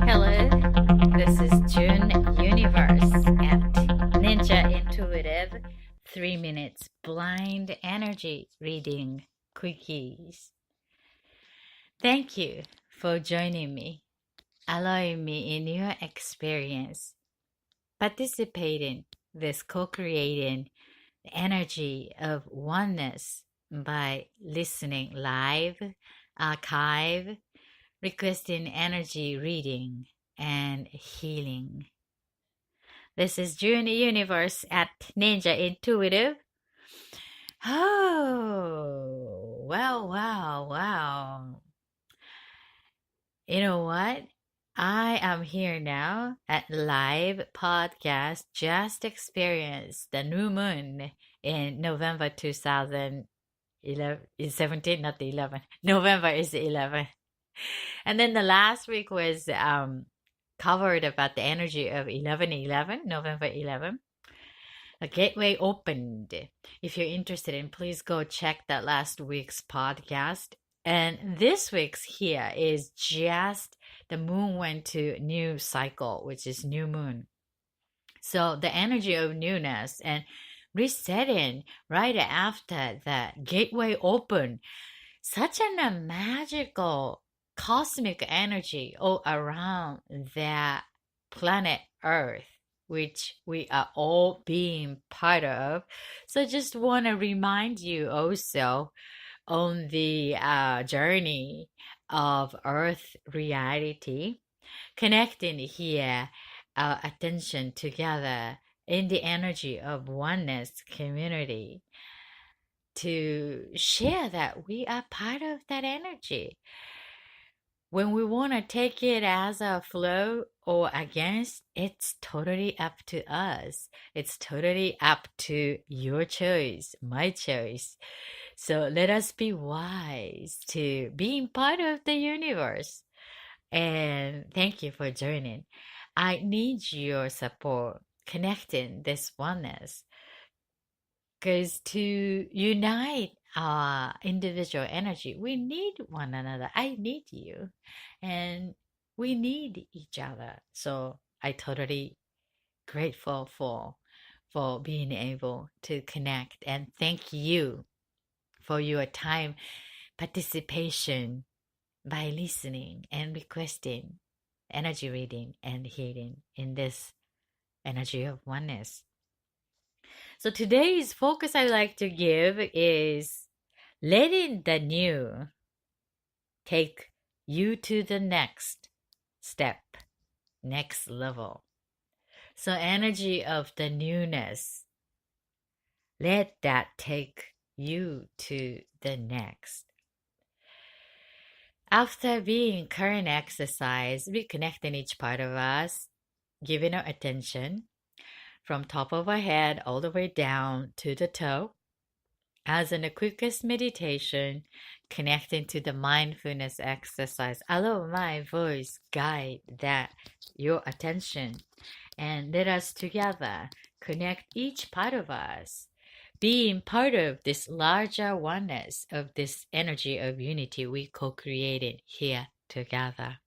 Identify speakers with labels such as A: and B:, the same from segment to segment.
A: Hello, this is June Universe at Ninja Intuitive 3 minutes blind energy reading quickies. Thank you for joining me, allowing me in your experience, participating this co-creating the energy of oneness by listening live, archive, requesting energy reading and healing. This is June Universe at Ninja Intuitive. Oh, wow. You know what? I am here now at live podcast. Just experienced the new moon in November 2011. Is 17, not the 11. November is the 11. And then the last week was covered about the energy of 11/11, November 11. A gateway opened. If you're interested in, please go check that last week's podcast. And this week's here is just the moon went to new cycle, which is new moon. So the energy of newness and resetting right after the gateway open. Such a magical cosmic energy all around that planet Earth, which we are all being part of. So just want to remind you also on the journey of Earth reality, connecting here our attention together in the energy of oneness community to share that we are part of that energy. When we want to take it as a flow or against, it's totally up to us. It's totally up to your choice, my choice. So let us be wise to being part of the universe. And thank you for joining. I need your support connecting this oneness. Because to unite our individual energy, we need one another. I need you. And we need each other. So I totally grateful for being able to connect. And thank you for your time participation by listening and requesting energy reading and healing in this energy of oneness. So today's focus I like to give is letting the new take you to the next step, next level. So energy of the newness, let that take you to the next. After being current exercise, we connect in each part of us, giving our attention from top of our head all the way down to the toe. As in the quickest meditation, connecting to the mindfulness exercise, allow my voice guide that your attention, and let us together connect each part of us, being part of this larger oneness of this energy of unity we co-created here together.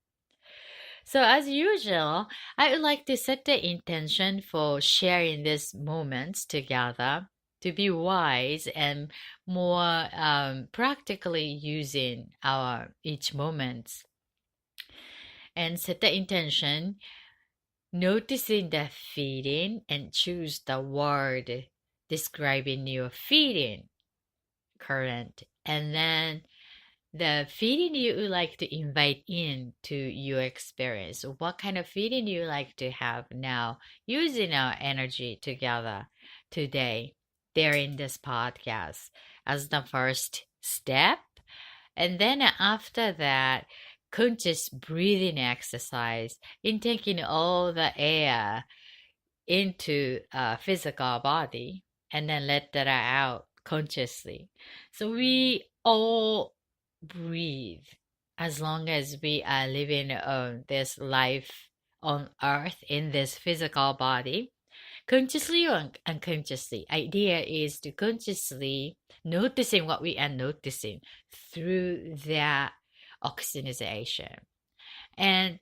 A: So as usual, I would like to set the intention for sharing these moments together to be wise and more practically using our each moment. And set the intention, noticing the feeling and choose the word describing your feeling current. And then the feeling you would like to invite into your experience. What kind of feeling you like to have now using our energy together today during this podcast as the first step. And then after that, conscious breathing exercise in taking all the air into a physical body and then let that out consciously. So we all breathe as long as we are living on this life on earth in this physical body, consciously or unconsciously. Idea is to consciously noticing what we are noticing through that oxygenation. And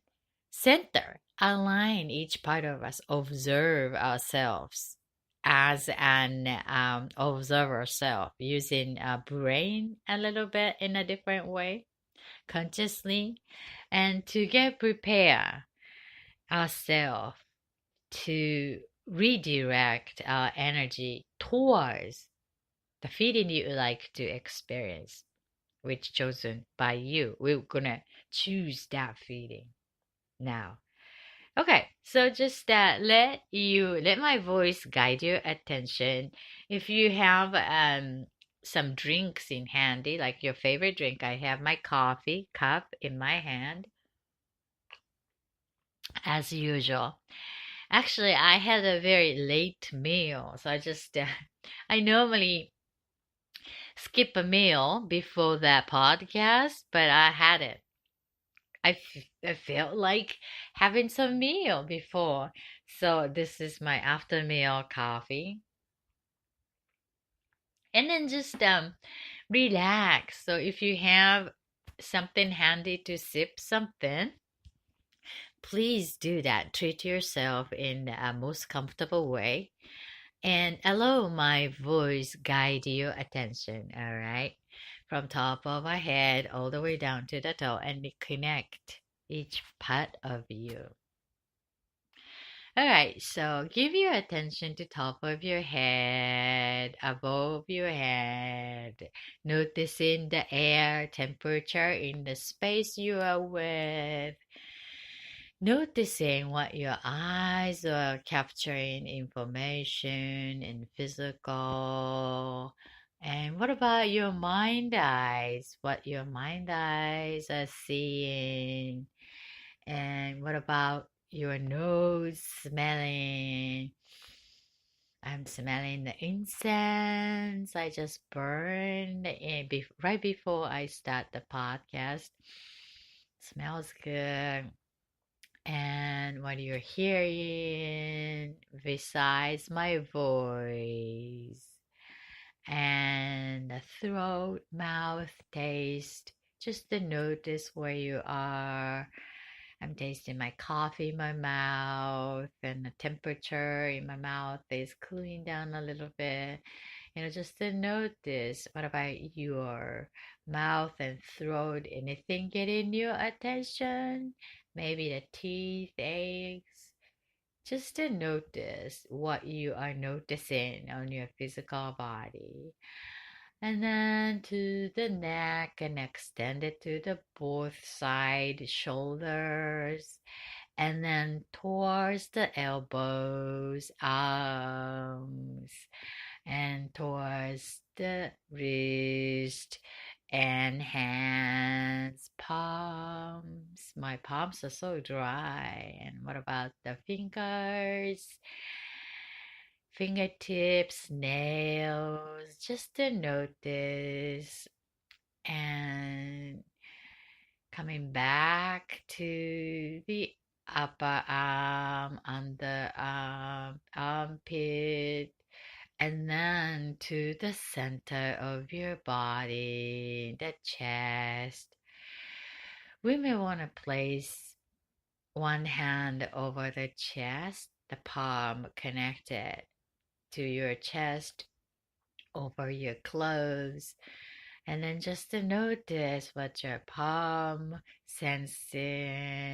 A: center, align each part of us, observe ourselves as an observer self, using our brain a little bit in a different way, consciously, and to get prepared ourselves to redirect our energy towards the feeling you like to experience, which chosen by you. We're gonna choose that feeling now. Okay, so just let my voice guide your attention. If you have some drinks in handy, like your favorite drink, I have my coffee cup in my hand as usual. Actually, I had a very late meal, so I normally skip a meal before that podcast, but I had it. I felt like having some meal before. So this is my after meal coffee. And then just relax. So if you have something handy to sip something, please do that. Treat yourself in the most comfortable way and allow my voice guide your attention, all right? From top of our head all the way down to the toe and connect each part of you. All right, so give your attention to top of your head, above your head, noticing the air temperature in the space you are with, noticing what your eyes are capturing information and physical. And what about your mind eyes? What your mind eyes are seeing? And what about your nose smelling? I'm smelling the incense I just burned right before I start the podcast. Smells good. And what you're hearing besides my voice and the throat, mouth, taste, just to notice where you are. I'm tasting my coffee in my mouth, and the temperature in my mouth is cooling down a little bit. Just to notice what about your mouth and throat? Anything getting your attention? Maybe the teeth aches. Just to notice what you are noticing on your physical body. And then to the neck and extend it to the both side shoulders. And then towards the elbows, arms, and towards the wrist and hands, palms. My palms are so dry. And what about the fingers? Fingertips, nails, just to notice. And coming back to the upper arm, underarm, armpit, and then to the center of your body, the chest. We may want to place one hand over the chest, the palm connected to your chest, over your clothes, and then just to notice what your palm sensing.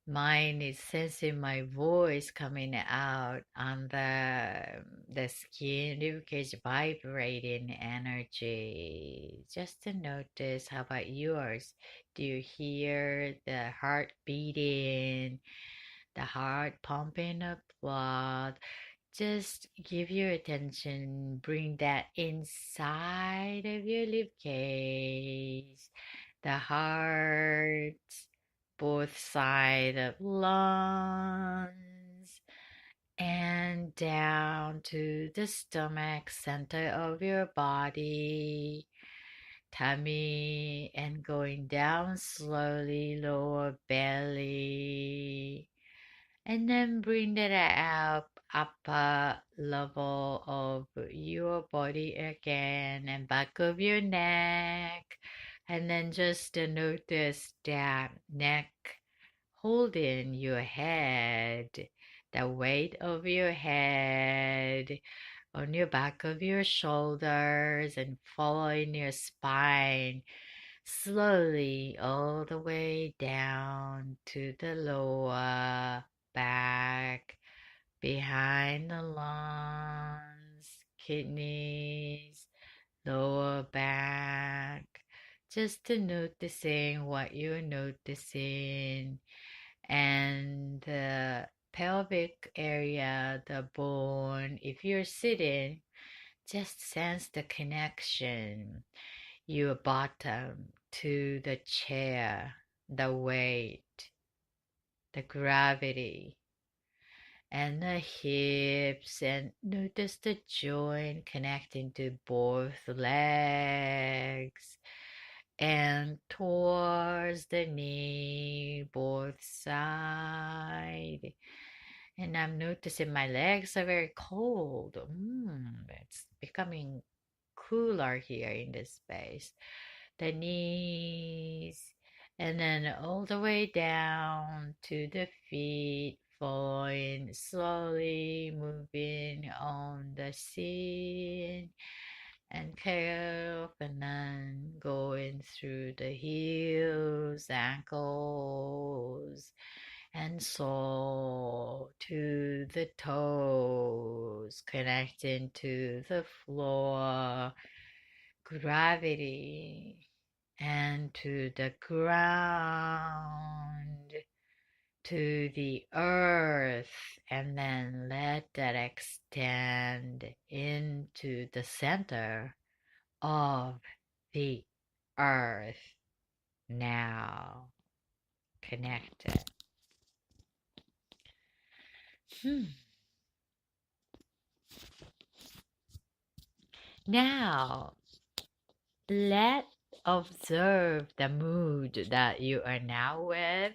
A: Mine is sensing my voice coming out on the skin, ribcage vibrating energy. Just to notice, how about yours? Do you hear the heart beating, the heart pumping of blood? Just give your attention, bring that inside of your rib cage, the heart, both side of lungs, and down to the stomach, center of your body, tummy, and going down slowly, lower belly. And then bring that up, upper level of your body again, and back of your neck, And then just notice that neck holding your head, the weight of your head on your back of your shoulders and following your spine slowly all the way down to the lower back, behind the lungs, kidneys, lower back. Just to noticing what you're noticing and the pelvic area, the bone. If you're sitting, just sense the connection, your bottom to the chair, the weight, the gravity, and the hips, and notice the joint connecting to both legs and towards the knee, both side. And I'm noticing my legs are very cold. It's becoming cooler here in this space. The knees, and then all the way down to the feet, following slowly moving on the seat and calf, and then going through the heels, ankles, and sole to the toes, connecting to the floor, gravity, and to the ground, to the earth, and then let that extend into the center of the earth. Now connected. Hmm. Now let observe the mood that you are now with,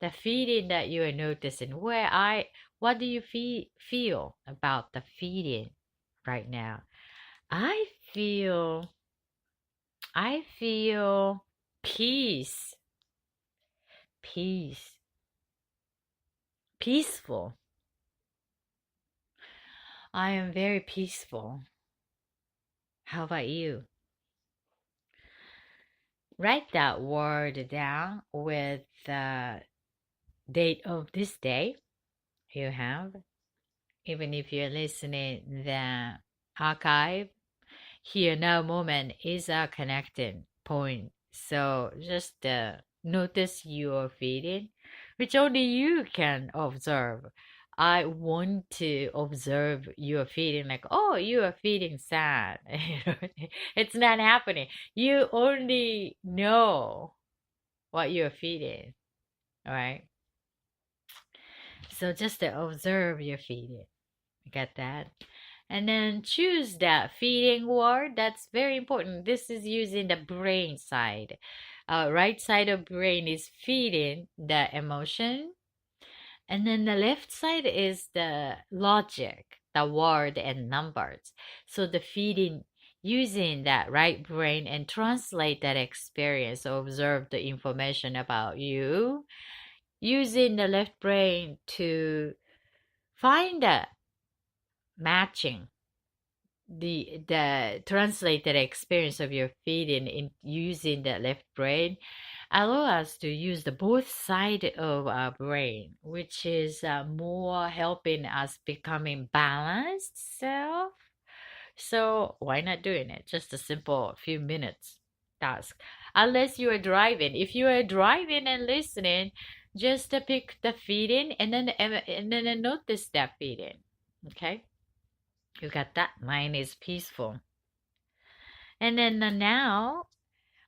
A: the feeling that you are noticing. What do you feel about the feeling right now? I feel, I feel peace, peace, peaceful. I am very peaceful. How about you? Write that word down with the date of this day you have. Even if you're listening the archive, here now moment is a connecting point. So just notice your feeling, which only you can observe. I want to observe your feeling like, oh, you are feeling sad. It's not happening. You only know what you're feeling, all right? So just to observe your feeling. Get that? And then choose that feeling word. That's very important. This is using the brain side. Right side of brain is feeling the emotion. And then the left side is the logic, the word and numbers. So the feeling using that right brain and translate that experience, so observe the information about you, using the left brain to find the matching the translated experience of your feeling in using the left brain allow us to use the both side of our brain, which is more helping us becoming balanced self. So why not doing it? Just a simple few minutes task. Unless you are driving. If you are driving and listening, just pick the feeling and then notice that feeling. Okay, you got that. Mine is peaceful. And then now,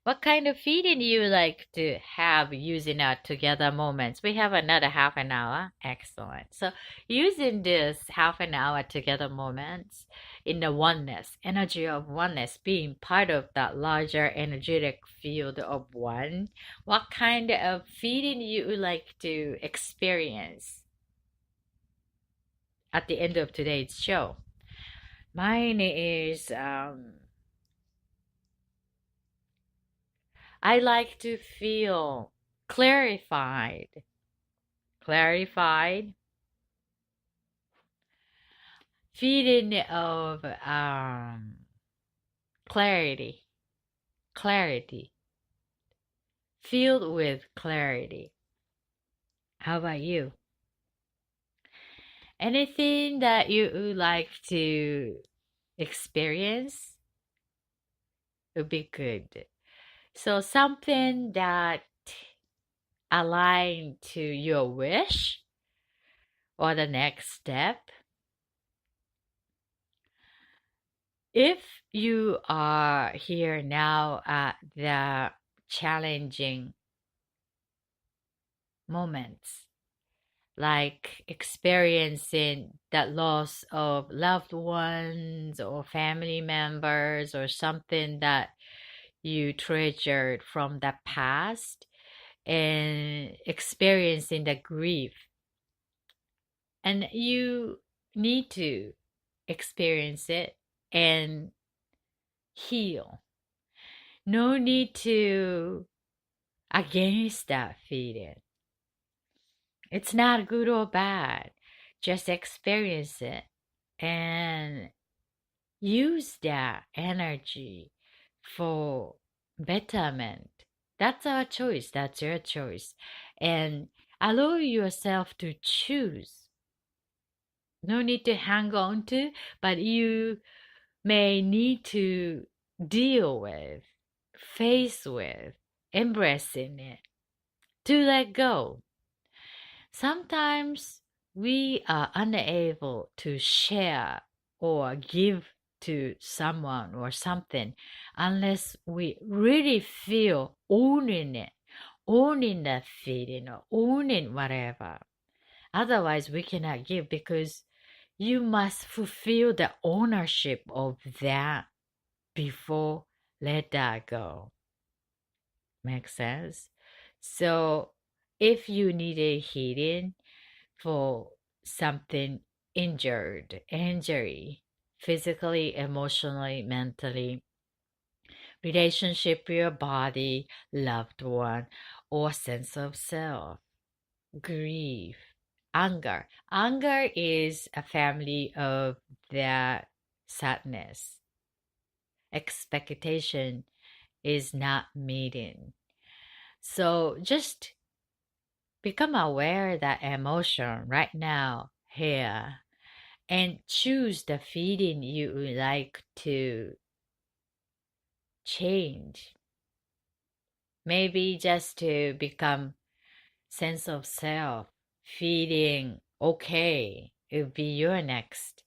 A: what kind of feeding you like to have using our together moments? We have another half an hour. Excellent. So using this half an hour together moments in the oneness, energy of oneness, being part of that larger energetic field of one, what kind of feeding you would like to experience at the end of today's show? Mine is I like to feel clarified. Clarified, feeling of clarity, clarity, filled with clarity. How about you? Anything that you would like to experience would be good. So something that align to your wish or the next step. If you are here now at the challenging moments, like experiencing that loss of loved ones or family members or something that you treasured from the past and experiencing the grief, and you need to experience it and heal. No need to against that feeling. It's not good or bad. Just experience it and use that energy for betterment. That's our choice. That's your choice. And allow yourself to choose. No need to hang on to, but you may need to deal with, face with, embracing it, to let go. Sometimes we are unable to share or give to someone or something unless we really feel owning it, owning that feeling or owning whatever. Otherwise, we cannot give because you must fulfill the ownership of that before let that go. Make sense? So if you need a healing for something injury, physically, emotionally, mentally, relationship with your body, loved one, or sense of self, grief, anger. Anger is a family of that sadness. Expectation is not meeting. So just become aware of that emotion right now, here, and choose the feeling you would like to change. Maybe just to become sense of self, feeling okay. It would be your next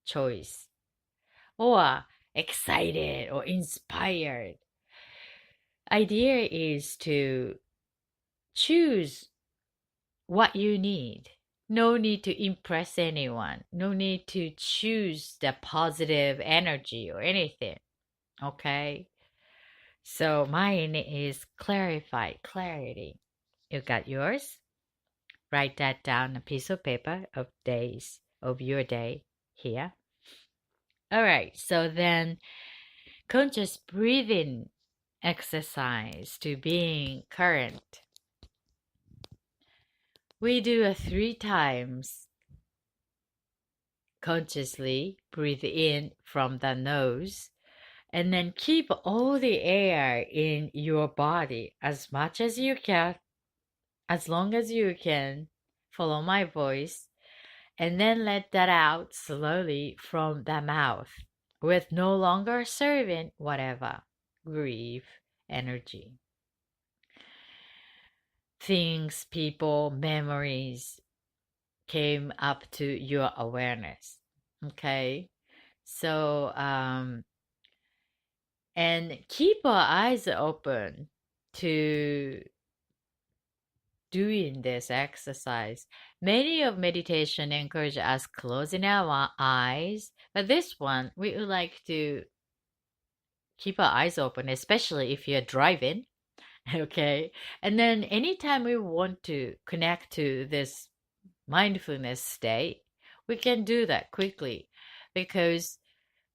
A: choice. Or excited or inspired. Idea is to choose what you need. No need to impress anyone. No need to choose the positive energy or anything. Okay? So mine is clarity. You got yours? Write that down on a piece of paper of days of your day here. All right. So then conscious breathing exercise to being current. We do a 3 times. Consciously breathe in from the nose and then keep all the air in your body as much as you can, as long as you can. Follow my voice and then let that out slowly from the mouth with no longer serving whatever grief energy. Things, people, memories came up to your awareness. Okay? So, and keep our eyes open to doing this exercise. Many of meditation encourage us closing our eyes, but this one we would like to keep our eyes open, especially if you're driving. Okay, and then anytime we want to connect to this mindfulness state, we can do that quickly because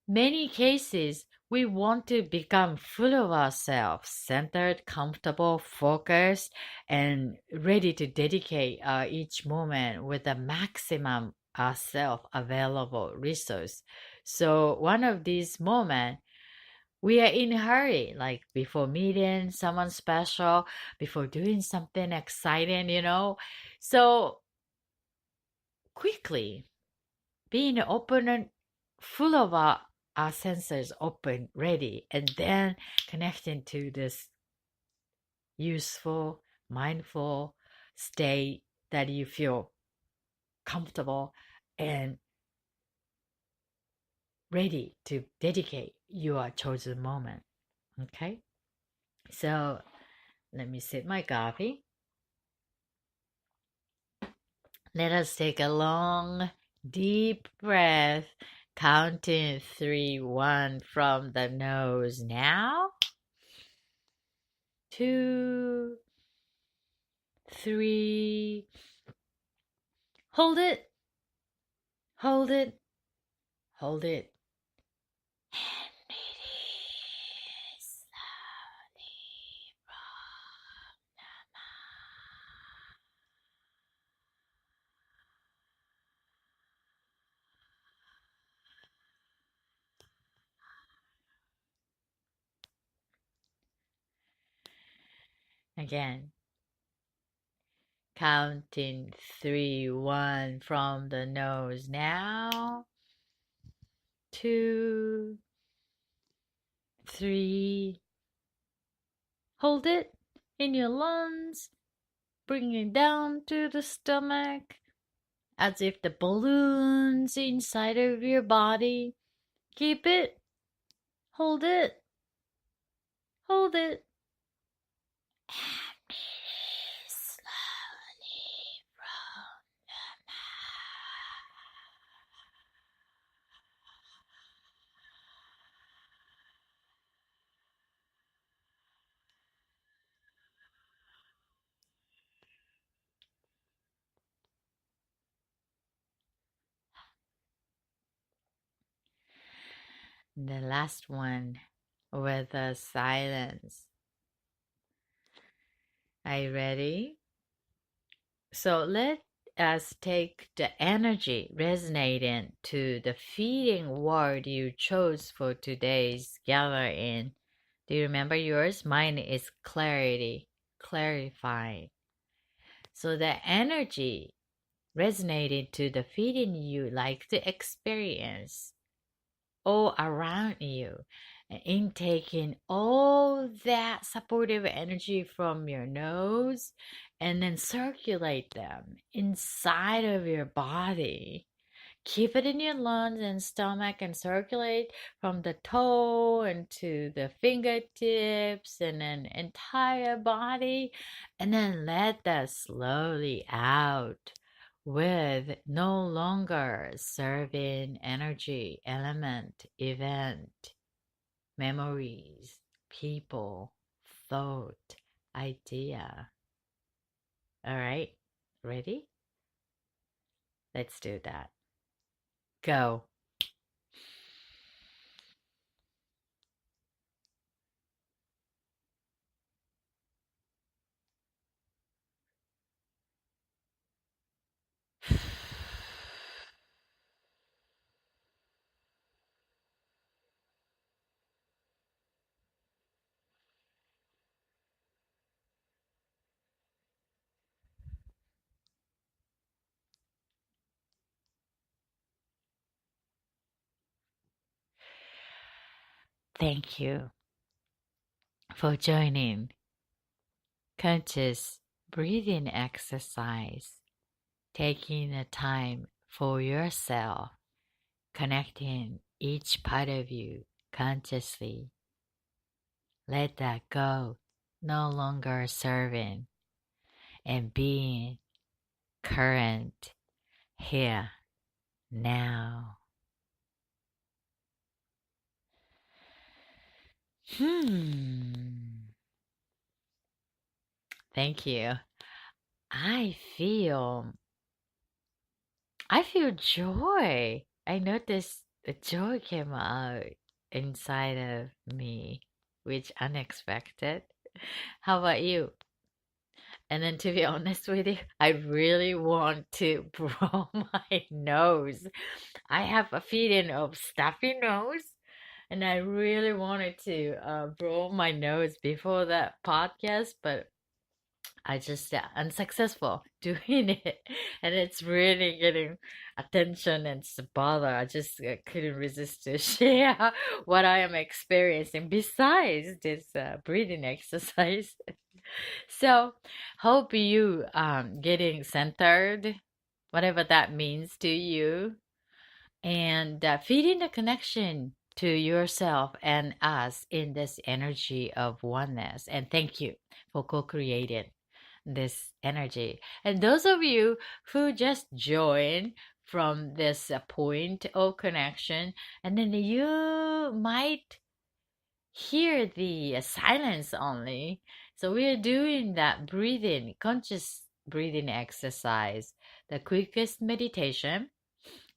A: many cases We want to become full of ourselves, centered, comfortable, focused, and ready to dedicate each moment with the maximum self available resource. So one of these moments, we are in a hurry, like before meeting someone special, before doing something exciting. So quickly being open and full of our senses open, ready, and then connecting to this useful, mindful state that you feel comfortable and ready to dedicate your chosen moment. Okay? So let me sip my coffee. Let us take a long, deep breath, counting 3, 1 from the nose now. 2, 3. Hold it, hold it, hold it. And release slowly again. Counting 3, 1 from the nose now. 2, 3. Hold it in your lungs. Bring it down to the stomach as if the balloons inside of your body. Keep it. Hold it. Hold it. And release slowly from the mouth. The last one with the silence. Are you ready? So let us take the energy resonating to the feeding word you chose for today's gathering. Do you remember yours? Mine is clarity, clarifying. So the energy resonated to the feeling you like to experience all around you, and intaking all that supportive energy from your nose and then circulate them inside of your body. Keep it in your lungs and stomach and circulate from the toe into the fingertips and then entire body, and then let that slowly out with no longer serving energy, element, event, memories, people, thought, idea. All right, ready? Let's do that. Go. Thank you for joining conscious breathing exercise, taking the time for yourself, connecting each part of you consciously. Let that go, no longer serving and being current here now. Thank you. I feel I feel joy. I noticed the joy came out. inside of me, which unexpected. How about you? And then to be honest with you, I really want to blow my nose. I have a feeling of stuffy nose, and I really wanted to blow my nose before that podcast, but I just unsuccessful doing it, and it's really getting attention and it's a bother. I just couldn't resist to share what I am experiencing besides this breathing exercise. So, hope you getting centered, whatever that means to you, and feeding the connection to yourself and us in this energy of oneness. And thank you for co-creating this energy. And those of you who just joined from this point of connection, and then you might hear the silence only. So we are doing that breathing, conscious breathing exercise, the quickest meditation,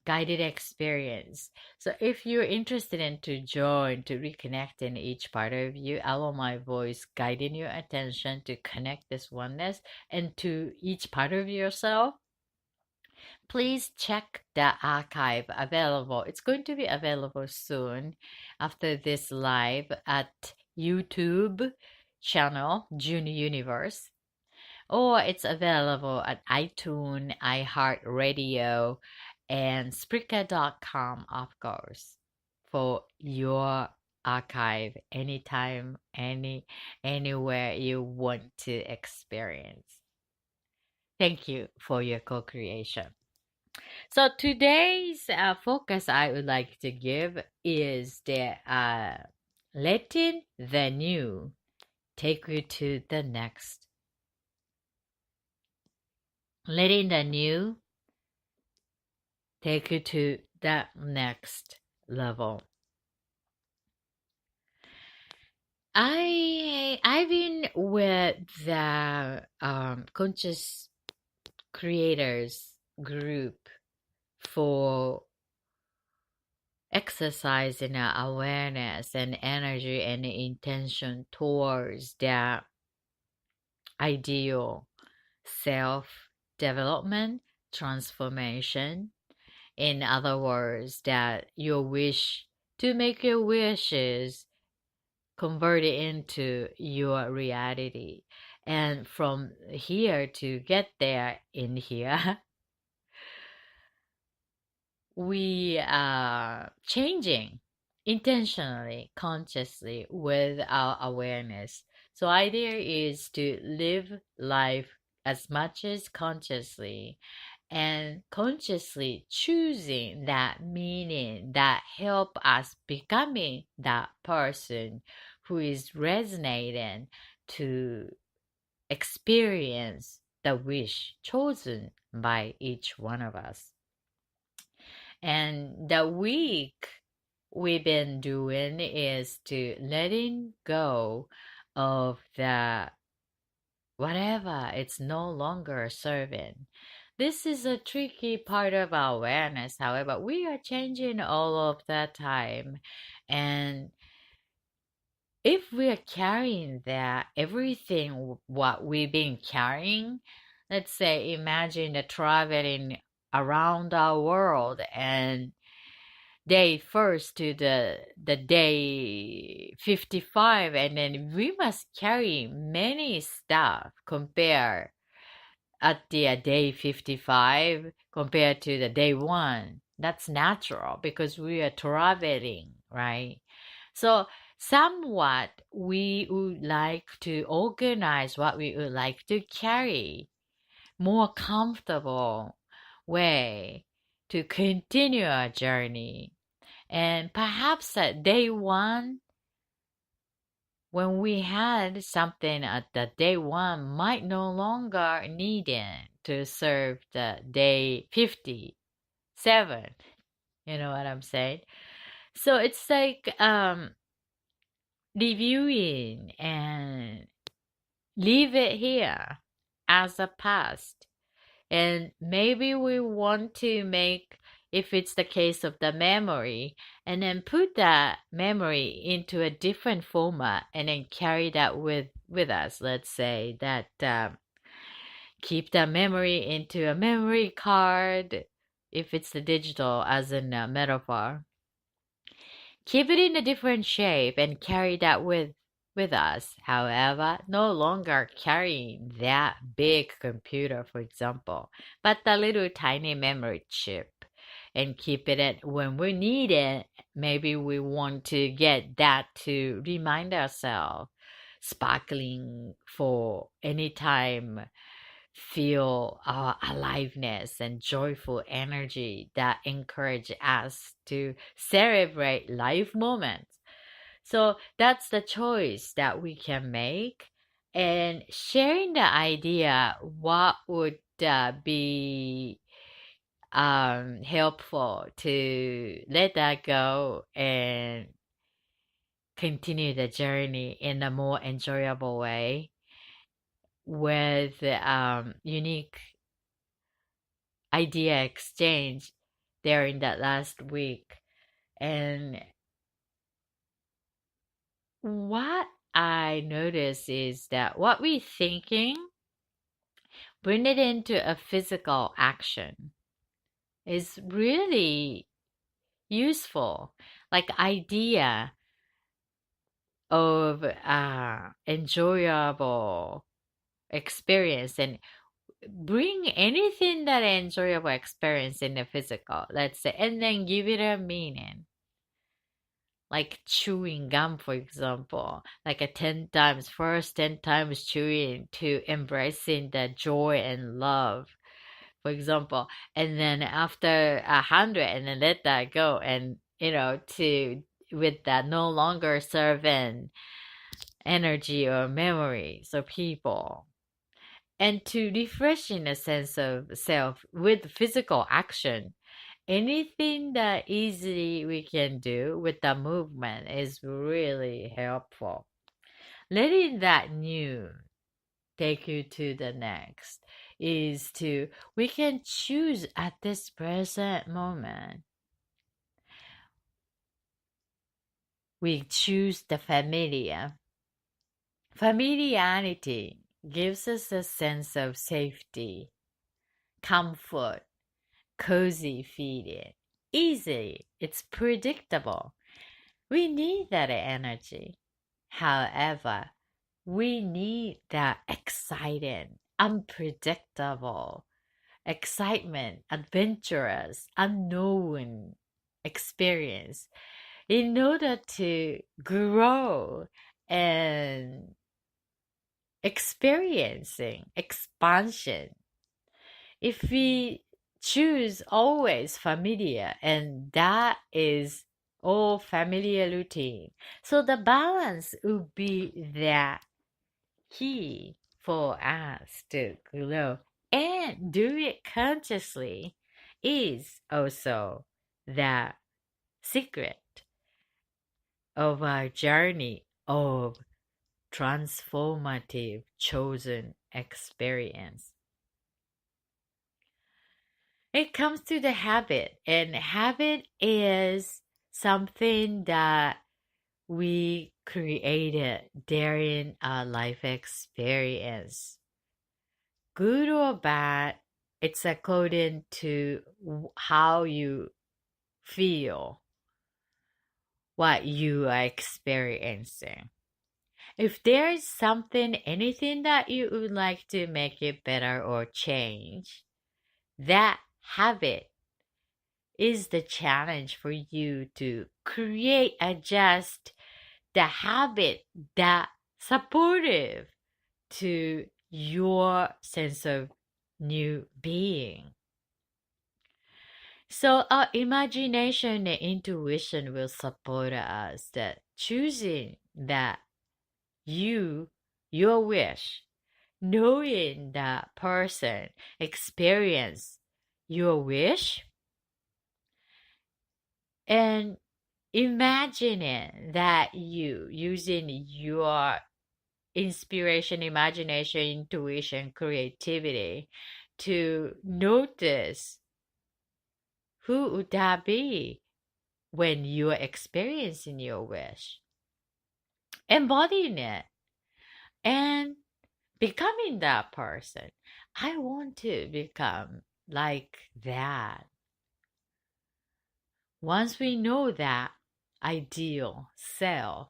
A: guided experience. So if you're interested in to join, to reconnect in each part of you, allow my voice guiding your attention to connect this oneness and to each part of yourself. Please check the archive available. It's going to be available soon after this live at YouTube channel June Universe, or it's available at iTunes, iHeartRadio, and Spreaker.com, of course, for your archive anytime, anywhere you want to experience. Thank you for your co-creation. So today's focus I would like to give is the letting the new take you to the next. Letting the new take you to the next level. I've been with the conscious creators group for exercising awareness and energy and intention towards the ideal self development transformation. In other words, that your wish to make your wishes convert it into your reality. And from here to get there in here, we are changing intentionally, consciously with our awareness. So idea is to live life as much as consciously and consciously choosing that meaning that help us becoming that person who is resonating to experience the wish chosen by each one of us. And the week we've been doing is to letting go of the whatever it's no longer serving. This is a tricky part of our awareness. However, we are changing all of the time. And if we are carrying that, everything what we've been carrying, let's say, imagine the traveling around our world and day first to the day 55, and then we must carry many stuff compare at the day 55 compared to the day one. That's natural because we are traveling, right? So somewhat we would like to organize what we would like to carry more comfortable way to continue our journey. And perhaps at day one, when we had something at the day one might no longer needed to serve the day 57. You know what I'm saying? So it's like reviewing and leave it here as a past. And maybe we want to make if it's the case of the memory, and then put that memory into a different format and then carry that with us. Let's say that keep that memory into a memory card, if it's the digital as in a metaphor. Keep it in a different shape and carry that with us. However, no longer carrying that big computer, for example, but the little tiny memory chip, and keep it at when we need it. Maybe we want to get that to remind ourselves, sparkling for any time, feel aliveness and joyful energy that encourage us to celebrate life moments. So that's the choice that we can make. And sharing the idea, what would be helpful to let that go and continue the journey in a more enjoyable way with unique idea exchange there in that last week. And what I notice is that what we thinking, bring it into a physical action is really useful. Like idea of enjoyable experience, and bring anything that enjoyable experience in the physical, let's say, and then give it a meaning. Like chewing gum, for example, like a 10 times, first 10 times chewing to embracing the joy and love, for example, and then after 100, and then let that go, and to with that no longer serving energy or memories or people, and to refreshing a sense of self with physical action. Anything that easily we can do with the movement is really helpful. Letting that new take you to the next is to we can choose at this present moment. We choose the familiar. Familiarity gives us a sense of safety, comfort, cozy feeling. Easy. It's predictable. We need that energy. However, we need that exciting, unpredictable, excitement, adventurous, unknown experience in order to grow and experiencing expansion. If we choose always familiar, and that is all familiar routine, so the balance would be that key for us to grow and do it consciously is also the secret of our journey of transformative chosen experience. It comes to the habit, and habit is something that we created during our life experience. Good or bad, it's according to how you feel, what you are experiencing. If there is something, anything that you would like to make it better or change, that habit is the challenge for you to create, adjust the habit that supportive to your sense of new being. So our imagination and intuition will support us that choosing that you, your wish, knowing that person experience your wish, and imagining that you using your inspiration, imagination, intuition, creativity to notice Who would that be when you are experiencing your wish? Embodying it and becoming that person. I want to become like that. Once we know that ideal self,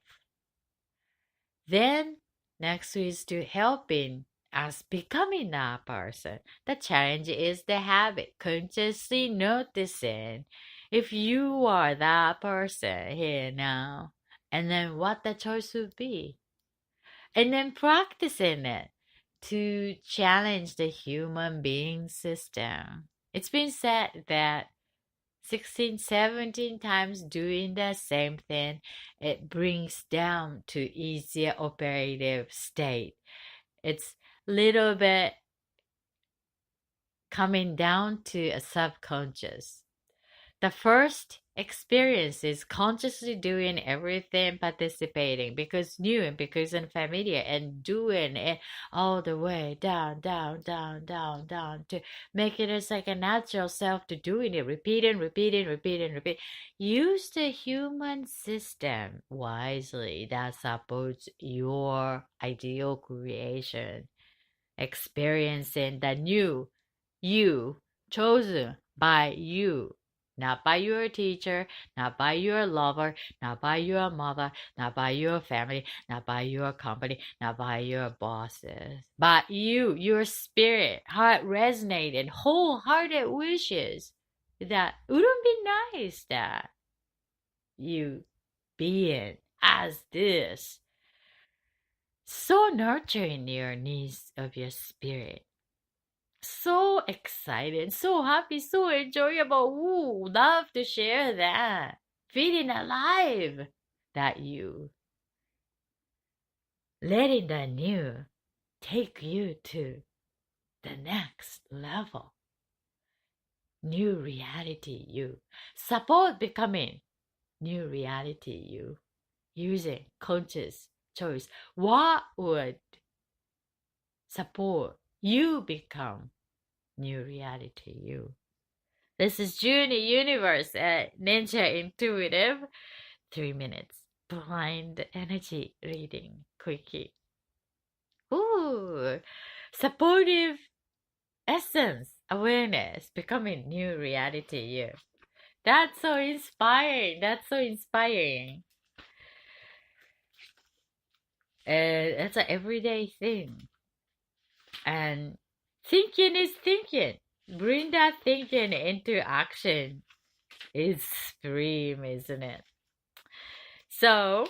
A: then next is to helping us becoming that person. The challenge is the habit, consciously noticing if you are that person here now, and then what the choice would be. And then practicing it to challenge the human being system. It's been said that 16, 17 times doing the same thing, it brings down to easier operative state. It's little bit coming down to a subconscious. The first experience is consciously doing everything, participating because new and because unfamiliar, and doing it all the way down, down, down, down, down to make it as like a natural self to doing it, repeating, repeating, repeating, repeat. Use the human system wisely that supports your ideal creation, experiencing the new you chosen by you, not by your teacher, not by your lover, not by your mother, not by your family, not by your company, not by your bosses, but you, your spirit, heart resonating, wholehearted wishes that wouldn't be nice that you being as this, so nurturing your needs of your spirit. So excited, so happy, so enjoyable. Ooh, love to share that. Feeling alive that you. Letting the new take you to the next level. New reality you. Support becoming new reality you. Using conscious choice. What would support you become new reality you? This is Junie Universe at Ninja Intuitive. 3 minutes blind energy reading quickie. Ooh, supportive essence, awareness, becoming new reality you. That's so inspiring. That's so inspiring. It's an everyday thing. And thinking is thinking. Bring that thinking into action. It's supreme, isn't it? So,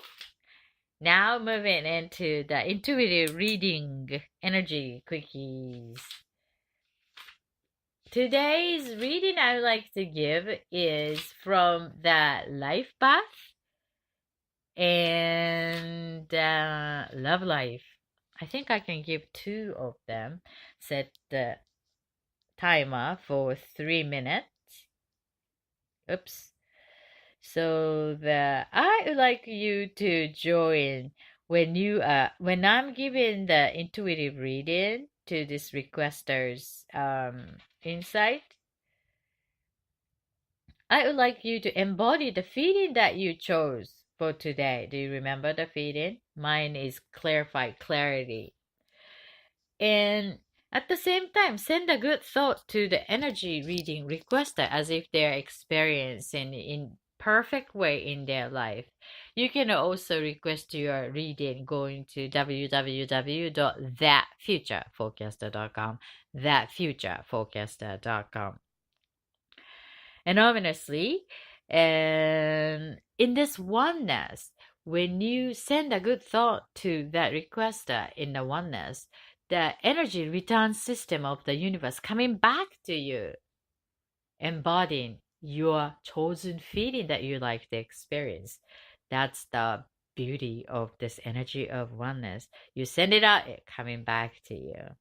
A: now moving into the intuitive reading energy quickies. Today's reading I would like to give is from the Life Path and Love Life. I think I can give two of them. Set the timer for 3 minutes. Oops. So I would like you to join when I'm giving the intuitive reading to this requester's insight. I would like you to embody the feeling that you chose for today. Do you remember the feeling? Mine is clarity. And at the same time, send a good thought to the energy reading requester as if they're experiencing in perfect way in their life. You can also request your reading going to www.thatfutureforecaster.com, thatfutureforecaster.com. And ominously, and in this oneness, when you send a good thought to that requester in the oneness, the energy return system of the universe coming back to you, embodying your chosen feeling that you like to experience. That's the beauty of this energy of oneness. You send it out, it coming back to you.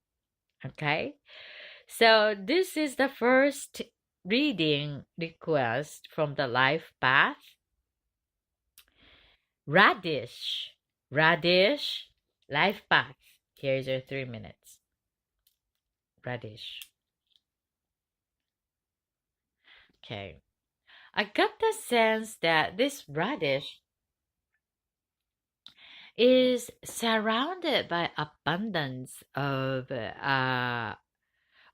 A: Okay? So this is the first reading request from the Life Path. Radish. Radish. Life Path. Here's your 3 minutes. Radish. Okay. I got the sense that this radish is surrounded by abundance of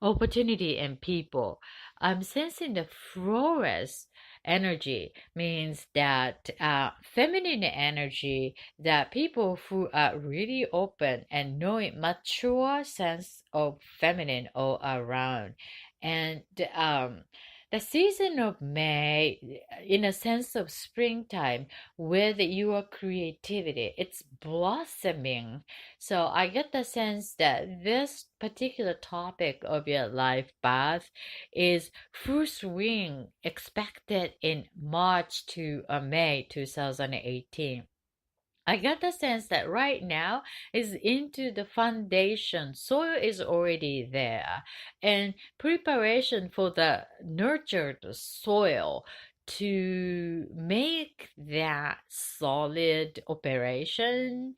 A: opportunity and people. I'm sensing the florist energy means that feminine energy, that people who are really open and knowing mature sense of feminine all around. And the season of May, in a sense of springtime, with your creativity, it's blossoming. So I get the sense that this particular topic of your life path is full swing expected in March to May 2018. I get the sense that right now is into the foundation. Soil is already there, and preparation for the nurtured soil to make that solid operation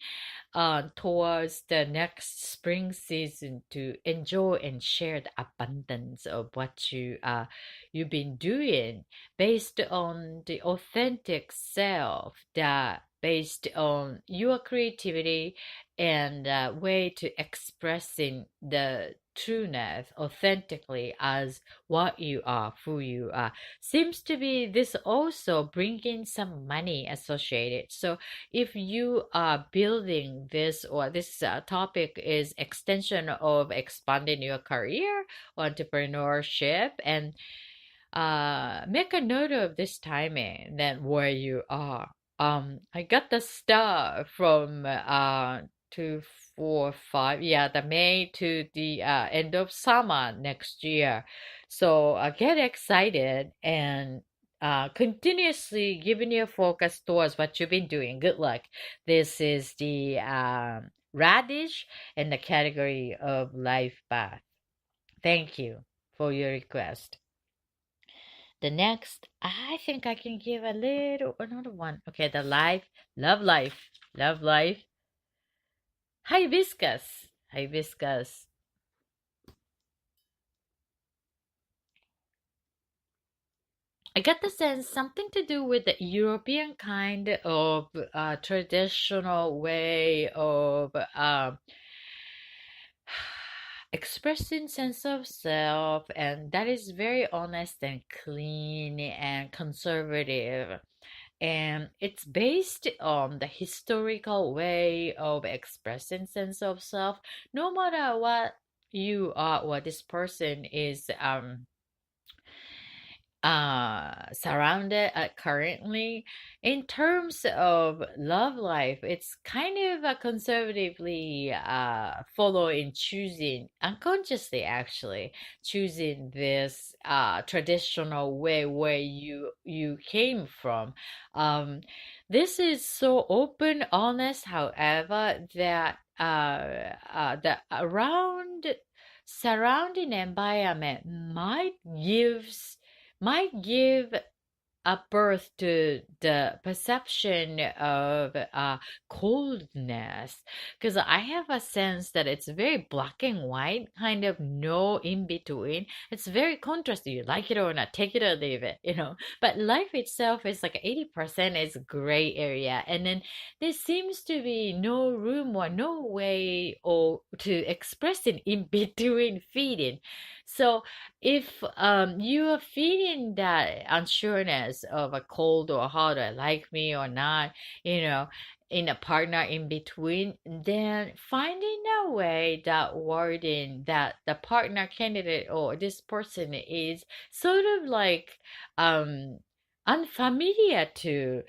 A: towards the next spring season to enjoy and share the abundance of what you've been doing based on the authentic self, that based on your creativity and way to expressing the trueness authentically as what you are, who you are. Seems to be this also bringing some money associated. So if you are building this, or this topic is extension of expanding your career, entrepreneurship, and make a note of this timing, then where you are. I got the star from 2, 4, 5, yeah, the May to the end of summer next year. So get excited and continuously giving your focus towards what you've been doing. Good luck. This is the radish in the category of life path. Thank you for your request. The next, I think I can give a little another one. Okay, the life, love life, love life. Hibiscus, hibiscus. I get the sense something to do with the European kind of traditional way of expressing sense of self, and that is very honest and clean and conservative, and it's based on the historical way of expressing sense of self, no matter what you are, what this person is surrounded currently. In terms of love life, it's kind of a conservatively following, choosing unconsciously, actually choosing this traditional way where you came from. This is so open, honest, however, that the around surrounding environment might give a birth to the perception of coldness, because I have a sense that it's very black and white, kind of no in between. It's very contrasting. You like it or not, take it or leave it. But life itself is like 80% is gray area, and then there seems to be no room or no way or to express an in between feeling. So if you are feeling that unsureness of a cold or hot, or like me or not, you know, in a partner in between, then finding a way that wording that the partner candidate or this person is sort of like um unfamiliar to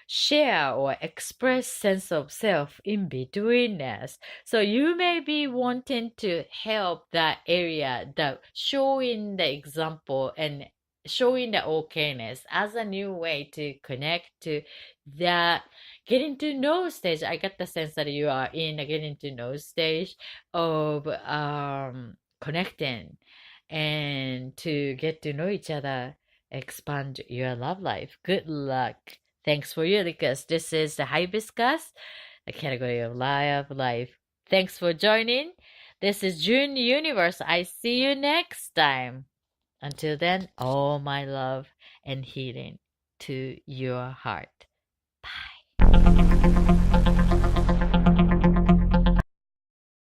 A: share or express sense of self in betweenness. So you may be wanting to help that area, that showing the example and showing the okayness as a new way to connect to that getting to know stage. I get the sense that you are in a getting to know stage of connecting and to get to know each other, expand your love life. Good luck. Thanks for your request. This is the hibiscus, the category of life. Thanks for joining. This is June Universe. I see you next time. Until then, all my love and healing. to your heart.